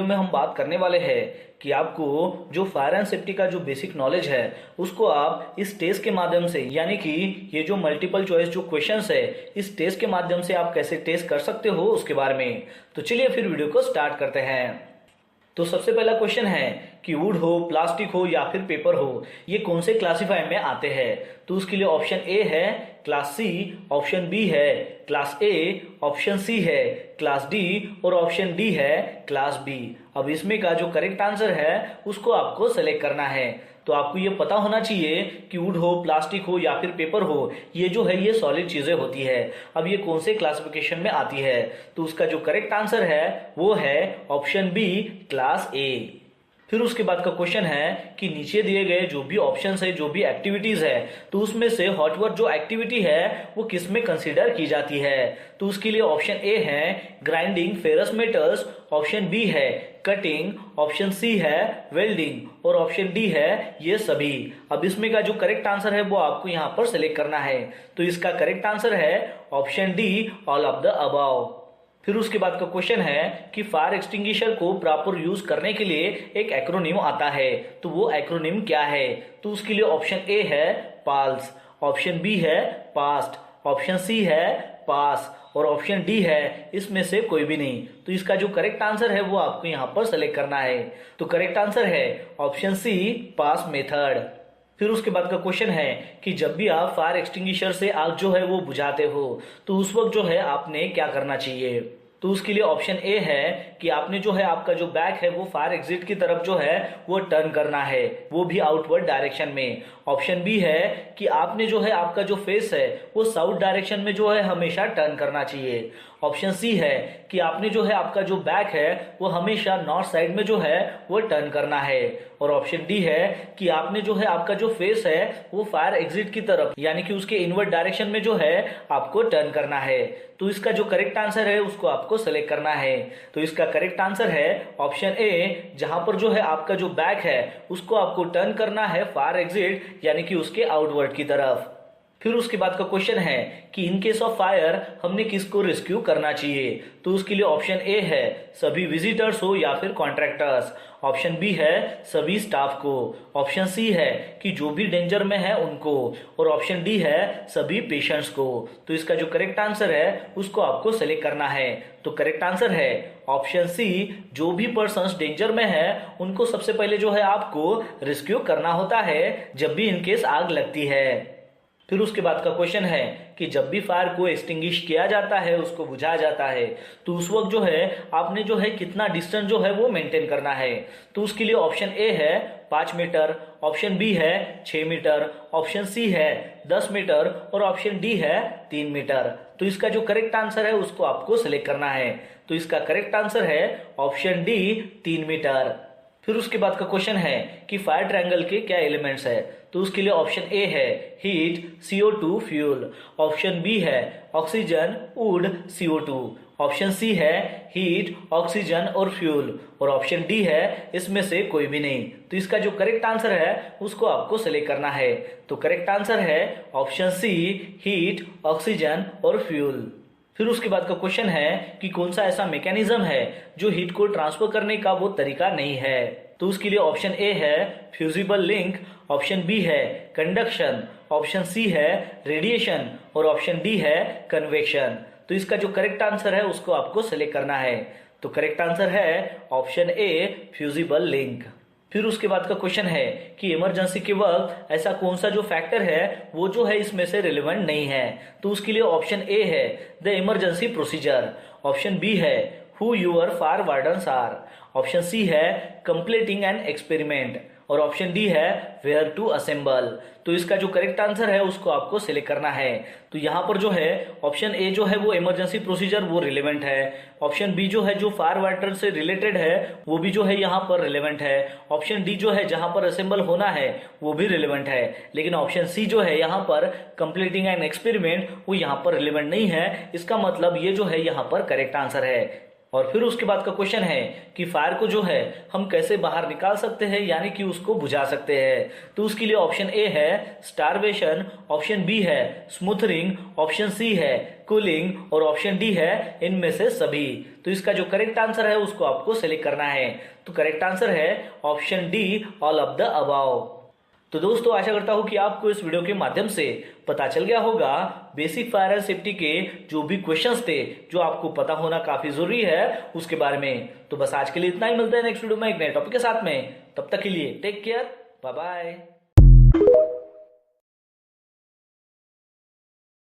में हम बात करने वाले हैं कि आपको जो फायर एंड सेफ्टी का जो बेसिक नॉलेज है उसको आप इस टेस्ट के माध्यम से, यानी कि ये जो मल्टीपल चॉइस जो क्वेश्चंस है इस टेस्ट के माध्यम से आप कैसे टेस्ट कर सकते हो उसके बारे में। तो चलिए फिर वीडियो को स्टार्ट करते हैं। तो सबसे पहला क्वेश्चन है कि वुड हो, प्लास्टिक हो या फिर पेपर हो, ये कौन से क्लासिफाई में आते हैं। तो उसके लिए ऑप्शन ए है क्लास सी, ऑप्शन बी है क्लास ए, ऑप्शन सी है क्लास डी और ऑप्शन डी है क्लास बी। अब इसमें का जो करेक्ट आंसर है उसको आपको सेलेक्ट करना है। तो आपको ये पता होना चाहिए कि वुड हो, प्लास्टिक हो या फिर पेपर हो, ये जो है ये सॉलिड चीजें होती है। अब ये कौन से क्लासिफिकेशन में आती है, तो उसका जो करेक्ट आंसर है वो है ऑप्शन बी क्लास ए। फिर उसके बाद का क्वेश्चन है कि नीचे दिए गए जो भी ऑप्शंस है, जो भी एक्टिविटीज है, तो उसमें से हॉट वर्क जो एक्टिविटी है वो किस में कंसीडर की जाती है। तो उसके लिए ऑप्शन ए है grinding ferrous metals, option B है कटिंग, ऑप्शन सी है वेल्डिंग और ऑप्शन डी है ये सभी। अब इसमें का जो करेक्ट आंसर है वो आपको यहाँ पर सिलेक्ट करना है। तो इसका करेक्ट आंसर है option D all of the above. फिर उसके बाद का क्वेश्चन है कि फायर एक्सटिंग्विशर को प्रॉपर यूज करने के लिए एक एक्रोनिम आता है, तो वो एक्रोनिम क्या है। तो उसके लिए ऑप्शन ए है पाल्स, ऑप्शन बी है पास्ट, ऑप्शन सी है पास और ऑप्शन डी है इसमें से कोई भी नहीं। तो इसका जो करेक्ट आंसर है वो आपको यहाँ पर सेलेक्ट करना है। तो करेक्ट आंसर है ऑप्शन सी पास मेथड। फिर उसके बाद का क्वेश्चन है कि जब भी आप फायर एक्सटिंग्विशर से आग जो है वो बुझाते हो तो उस वक्त जो है आपने क्या करना चाहिए। तो उसके लिए ऑप्शन ए है कि आपने जो है आपका जो बैक है वो फायर एग्जिट की तरफ जो है वो टर्न करना है, वो भी आउटवर्ड डायरेक्शन में। ऑप्शन बी है कि आपने जो है आपका जो फेस है वो साउथ डायरेक्शन में जो है हमेशा टर्न करना चाहिए। ऑप्शन सी है कि आपने जो है आपका जो बैक है वो हमेशा नॉर्थ साइड में जो है वो टर्न करना है। और ऑप्शन डी है कि आपने जो है आपका जो फेस है वो फायर एग्जिट की तरफ, यानी कि उसके इनवर्ड डायरेक्शन में जो है आपको टर्न करना है। तो इसका जो करेक्ट आंसर है उसको आपको सेलेक्ट करना है। तो इसका करेक्ट आंसर है ऑप्शन ए, जहां पर जो है आपका जो बैक है उसको आपको टर्न करना है फायर एग्जिट, यानी कि उसके आउटवर्ड की तरफ। फिर उसके बाद का क्वेश्चन है कि इन केस ऑफ फायर हमने किसको रेस्क्यू करना चाहिए। तो उसके लिए ऑप्शन ए है सभी विजिटर्स हो या फिर कॉन्ट्रैक्टर्स, ऑप्शन बी है सभी स्टाफ को, ऑप्शन सी है कि जो भी डेंजर में है उनको और ऑप्शन डी है सभी पेशेंट्स को। तो इसका जो करेक्ट आंसर है उसको आपको सेलेक्ट करना है। तो करेक्ट आंसर है ऑप्शन सी, जो भी पर्सन्स डेंजर में है उनको सबसे पहले जो है आपको रेस्क्यू करना होता है जब भी इनकेस आग लगती है। फिर उसके बाद का क्वेश्चन है कि जब भी फायर को एक्सटिंग्विश किया जाता है, उसको बुझाया जाता है, तो उस वक्त जो है आपने जो है कितना डिस्टेंस जो है वो मेंटेन करना है। तो उसके लिए ऑप्शन ए है 5 मीटर, ऑप्शन बी है 6 मीटर, ऑप्शन सी है 10 मीटर और ऑप्शन डी है 3 मीटर। तो इसका जो करेक्ट आंसर है उसको आपको सिलेक्ट करना है। तो इसका करेक्ट आंसर है ऑप्शन डी 3 मीटर। फिर उसके बाद का क्वेश्चन है कि फायर ट्रायंगल के क्या एलिमेंट्स है। तो उसके लिए ऑप्शन ए है heat, CO2 fuel, option B है ऑक्सीजन, वुड, CO2, ऑप्शन सी है हीट, ऑक्सीजन और फ्यूल और ऑप्शन डी है इसमें से कोई भी नहीं। तो इसका जो करेक्ट आंसर है उसको आपको सेलेक्ट करना है। तो करेक्ट आंसर है ऑप्शन सी हीट, ऑक्सीजन और फ्यूल। फिर उसके बाद का क्वेश्चन है कि कौन सा ऐसा मैकेनिज्म है जो हीट को ट्रांसफर करने का वो तरीका नहीं है। तो उसके लिए ऑप्शन ए है फ्यूजिबल लिंक, ऑप्शन बी है कंडक्शन, ऑप्शन सी है रेडिएशन और ऑप्शन डी है कन्वेक्शन। तो इसका जो करेक्ट आंसर है उसको आपको सेलेक्ट करना है। तो करेक्ट आंसर है ऑप्शन ए फ्यूजिबल लिंक। फिर उसके बाद का क्वेश्चन है कि इमरजेंसी के वक्त ऐसा कौन सा जो फैक्टर है वो जो है इसमें से रिलेवेंट नहीं है। तो उसके लिए ऑप्शन ए है the emergency procedure, option B है who your fire wardens are, option सी है कंप्लीटिंग एन एक्सपेरिमेंट और ऑप्शन डी है वेयर टू असेंबल। तो इसका जो करेक्ट आंसर है उसको आपको सिलेक्ट करना है। तो यहाँ पर जो है ऑप्शन ए जो है वो इमरजेंसी प्रोसीजर वो रिलेवेंट है, ऑप्शन बी जो है जो फायर वाटर से रिलेटेड है वो भी जो है यहाँ पर रिलेवेंट है, ऑप्शन डी जो है जहां पर असेंबल होना है वो भी रिलेवेंट है, लेकिन ऑप्शन सी जो है यहाँ पर कंप्लीटिंग एन एक्सपेरिमेंट वो यहाँ पर रिलेवेंट नहीं है। इसका मतलब ये जो है यहाँ पर करेक्ट आंसर है। और फिर उसके बाद का क्वेश्चन है कि फायर को जो है हम कैसे बाहर निकाल सकते हैं, यानी कि उसको बुझा सकते हैं। तो उसके लिए ऑप्शन ए है स्टारवेशन, ऑप्शन बी है स्मूथरिंग, ऑप्शन सी है कूलिंग और ऑप्शन डी है इनमें से सभी। तो इसका जो करेक्ट आंसर है उसको आपको सेलेक्ट करना है। तो करेक्ट आंसर है option D, all of the above. तो दोस्तों आशा करता हूं कि आपको इस वीडियो के माध्यम से पता चल गया होगा बेसिक फायर एंड सेफ्टी के जो भी क्वेश्चंस थे जो आपको पता होना काफी जरूरी है उसके बारे में। तो बस आज के लिए इतना ही, मिलते हैं नेक्स्ट वीडियो में एक नए टॉपिक के साथ में। तब तक के लिए टेक केयर, बाय बाय।